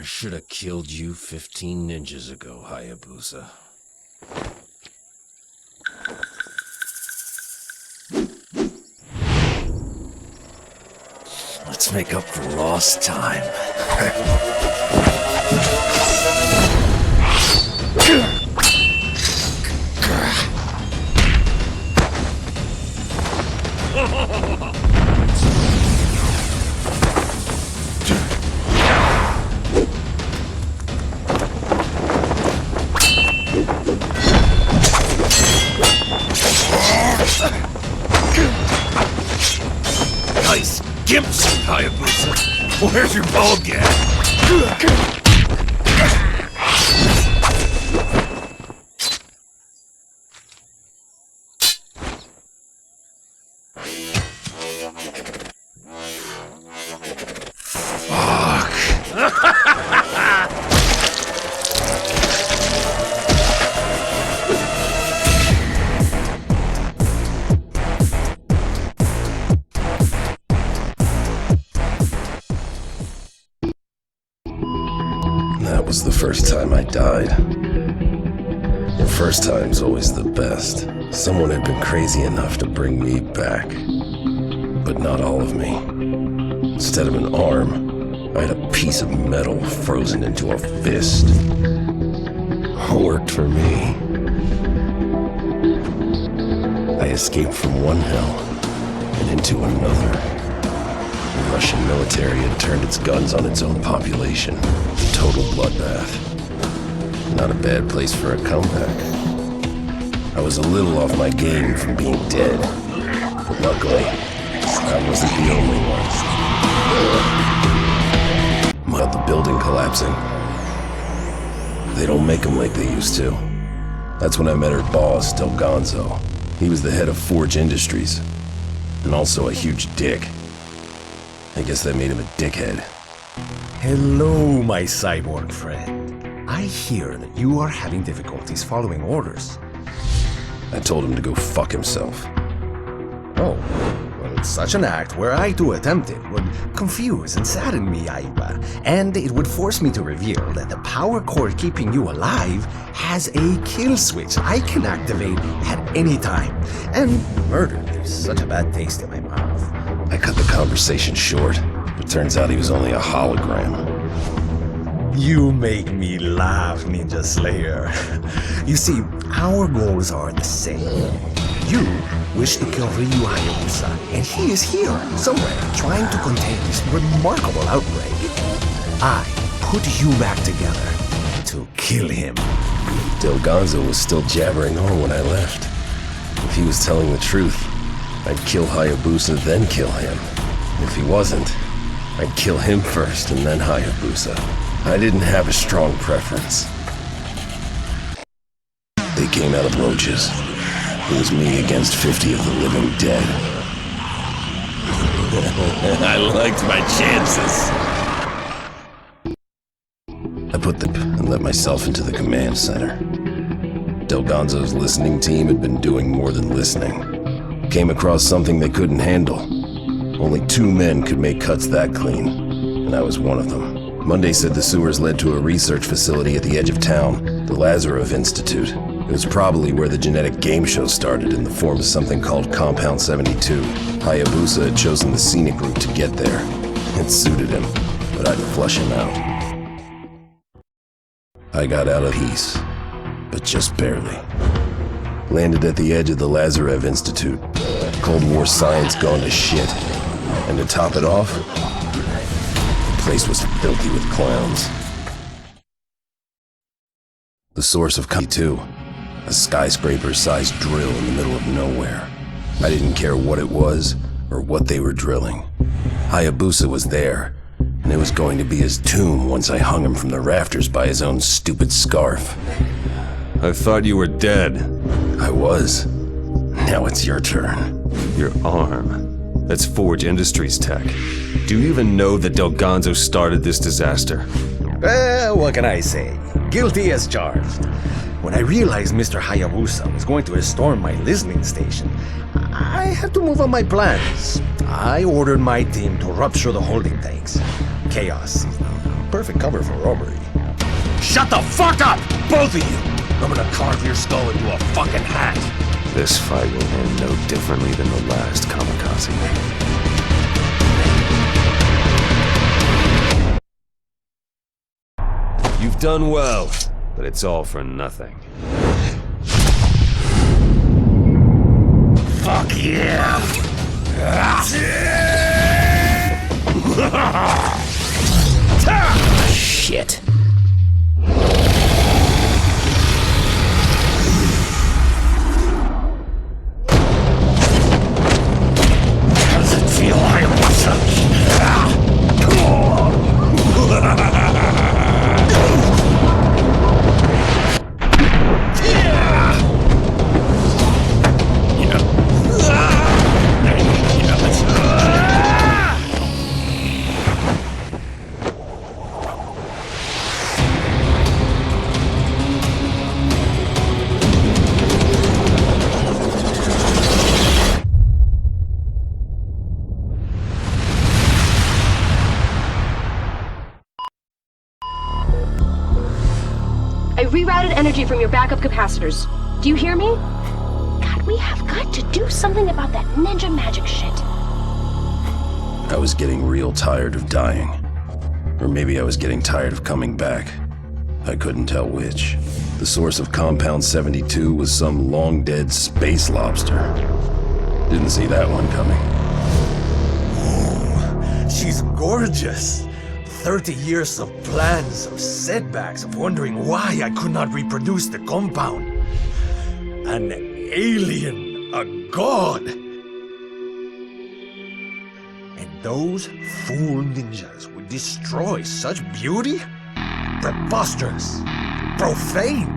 I should have killed you 15 ninjas ago, Hayabusa. Let's make up for lost time. Nice gimp suit, Hayabusa. Where's your ball gag? That was the first time I died. The first time's always the best. Someone had been crazy enough to bring me back. But not all of me. Instead of an arm, I had a piece of metal frozen into a fist. Worked for me. I escaped from one hell and into another. The Russian military had turned its guns on its own population. Total bloodbath. Not a bad place for a comeback. I was a little off my game from being dead. But luckily, I wasn't the only one. About the building collapsing. They don't make them like they used to. That's when I met her boss, Del Gonzo. He was the head of Forge Industries. And also a huge dick. I guess that made him a dickhead. Hello, my cyborg friend. I hear that you are having difficulties following orders. I told him to go fuck himself. Oh, well, such an act, were I to attempt it, would confuse and sadden me, Yaiba, and it would force me to reveal that the power core keeping you alive has a kill switch I can activate at any time, and murder leaves such a bad taste in my mouth. I cut the conversation short, but turns out he was only a hologram. You make me laugh, Ninja Slayer. You see, our goals are the same. You wish to kill Ryu Hayabusa, and he is here, somewhere, trying to contain this remarkable outbreak. I put you back together to kill him. Del Gonzo was still jabbering on when I left. If he was telling the truth, I'd kill Hayabusa, then kill him. If he wasn't, I'd kill him first and then Hayabusa. I didn't have a strong preference. They came out of roaches. It was me against 50 of the living dead. I liked my chances. I put the and let myself into the command center. Del Gonzo's listening team had been doing more than listening. Came across something they couldn't handle. Only 2 men could make cuts that clean, and I was one of them. Monday said the sewers led to a research facility at the edge of town, the Lazarev Institute. It was probably where the genetic game show started in the form of something called Compound 72. Hayabusa had chosen the scenic route to get there. It suited him, but I'd flush him out. I got out of peace, but just barely. Landed at the edge of the Lazarev Institute. Cold War science gone to shit. And to top it off, the place was filthy with clowns. The source of K2, a skyscraper-sized drill in the middle of nowhere. I didn't care what it was or what they were drilling. Hayabusa was there, and it was going to be his tomb once I hung him from the rafters by his own stupid scarf. I thought you were dead. I was. Now it's your turn. Your arm. That's Forge Industries tech. Do you even know that Del Gonzo started this disaster? What can I say? Guilty as charged. When I realized Mr. Hayabusa was going to storm my listening station, I had to move on my plans. I ordered my team to rupture the holding tanks. Chaos is perfect cover for robbery. Shut the fuck up! Both of you! I'm gonna carve your skull into a fucking hat! This fight will end no differently than the last kamikaze. You've done well, but it's all for nothing. Fuck yeah! Shit. How does it feel, Hayabusa? I rerouted energy from your backup capacitors. Do you hear me? God, we have got to do something about that ninja magic shit. I was getting real tired of dying. Or maybe I was getting tired of coming back. I couldn't tell which. The source of Compound 72 was some long-dead space lobster. Didn't see that one coming. Oh, she's gorgeous. 30 years of plans, of setbacks, of wondering why I could not reproduce the compound. An alien, a god. And those fool ninjas would destroy such beauty? Preposterous, profane.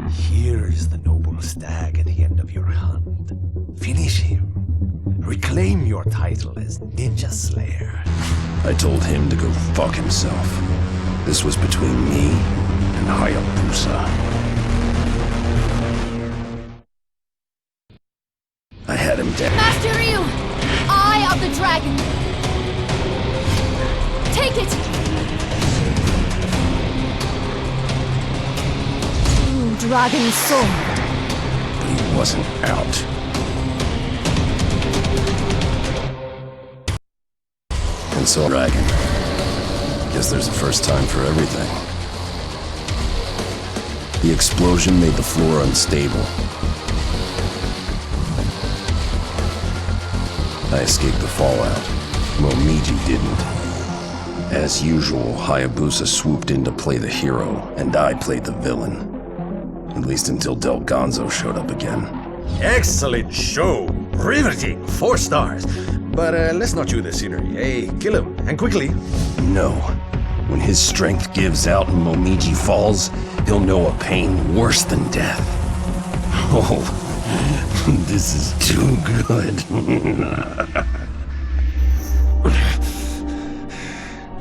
Here is the noble stag at the end of your hunt. Finish him. Reclaim your title as Ninja Slayer. I told him to go fuck himself. This was between me and Hayabusa. I had him dead. Master Ryu! Eye of the Dragon! Take it! True Dragon Soul. But he wasn't out. And so Dragon. Guess there's a first time for everything. The explosion made the floor unstable. I escaped the fallout. Momiji didn't. As usual, Hayabusa swooped in to play the hero, and I played the villain. At least until Del Gonzo showed up again. Excellent show! Riveting! 4 stars! But let's not chew the scenery. Hey, kill him, and quickly. No. When his strength gives out and Momiji falls, he'll know a pain worse than death. Oh, this is too good.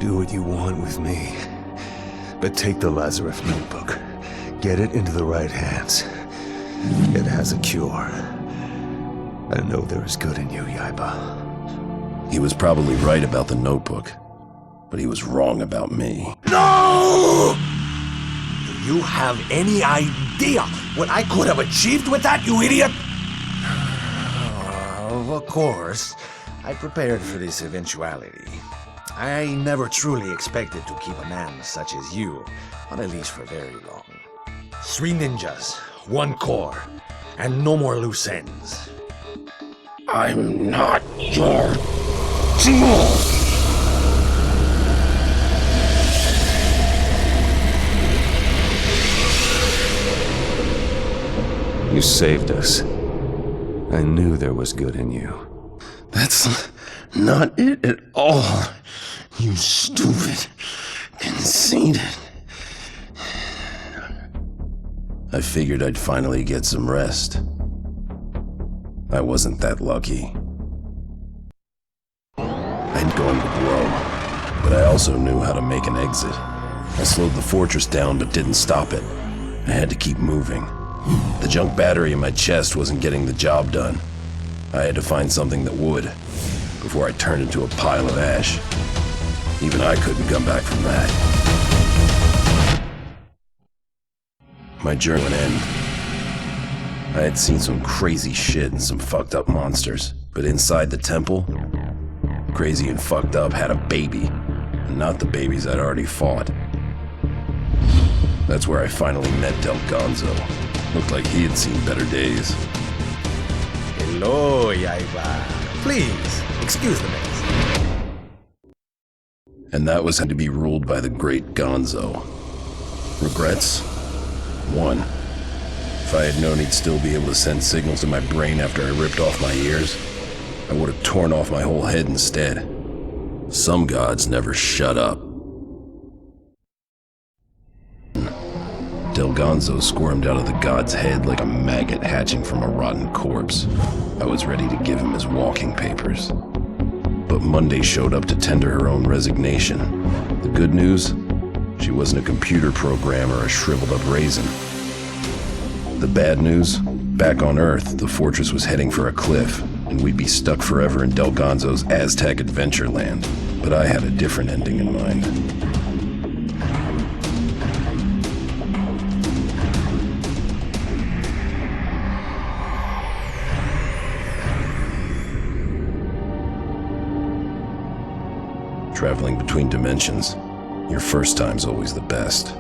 Do what you want with me. But take the Lazarev notebook. Get it into the right hands. It has a cure. I know there is good in you, Yaiba. He was probably right about the notebook, but he was wrong about me. No! Do you have any idea what I could have achieved with that, you idiot? Of course, I prepared for this eventuality. I never truly expected to keep a man such as you on a leash for very long. 3 ninjas, 1 core, and no more loose ends. I'm not your tool! You saved us. I knew there was good in you. That's not it at all. You stupid, conceited. I figured I'd finally get some rest. I wasn't that lucky. I'd going to grow, but I also knew how to make an exit. I slowed the fortress down but didn't stop it. I had to keep moving. The junk battery in my chest wasn't getting the job done. I had to find something that would, before I turned into a pile of ash. Even I couldn't come back from that. My journey would end. I had seen some crazy shit and some fucked up monsters, but inside the temple, crazy and fucked up had a baby, and not the babies I'd already fought. That's where I finally met Del Gonzo. Looked like he had seen better days. Hello, Yaiba. Please, excuse the mess. And that was had to be ruled by the great Gonzo. Regrets? 1. If I had known he'd still be able to send signals to my brain after I ripped off my ears, I would have torn off my whole head instead. Some gods never shut up. Del Gonzo squirmed out of the god's head like a maggot hatching from a rotten corpse. I was ready to give him his walking papers. But Monday showed up to tender her own resignation. The good news? She wasn't a computer program or a shriveled up raisin. The bad news? Back on Earth, the fortress was heading for a cliff, and we'd be stuck forever in Del Gonzo's Aztec adventure land. But I had a different ending in mind. Traveling between dimensions, your first time's always the best.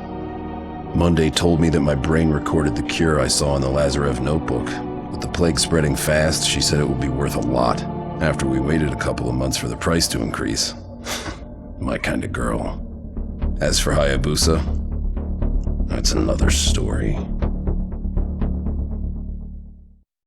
Monday told me that my brain recorded the cure I saw in the Lazarev notebook. With the plague spreading fast, she said it would be worth a lot, after we waited a couple of months for the price to increase. My kind of girl. As for Hayabusa, that's another story.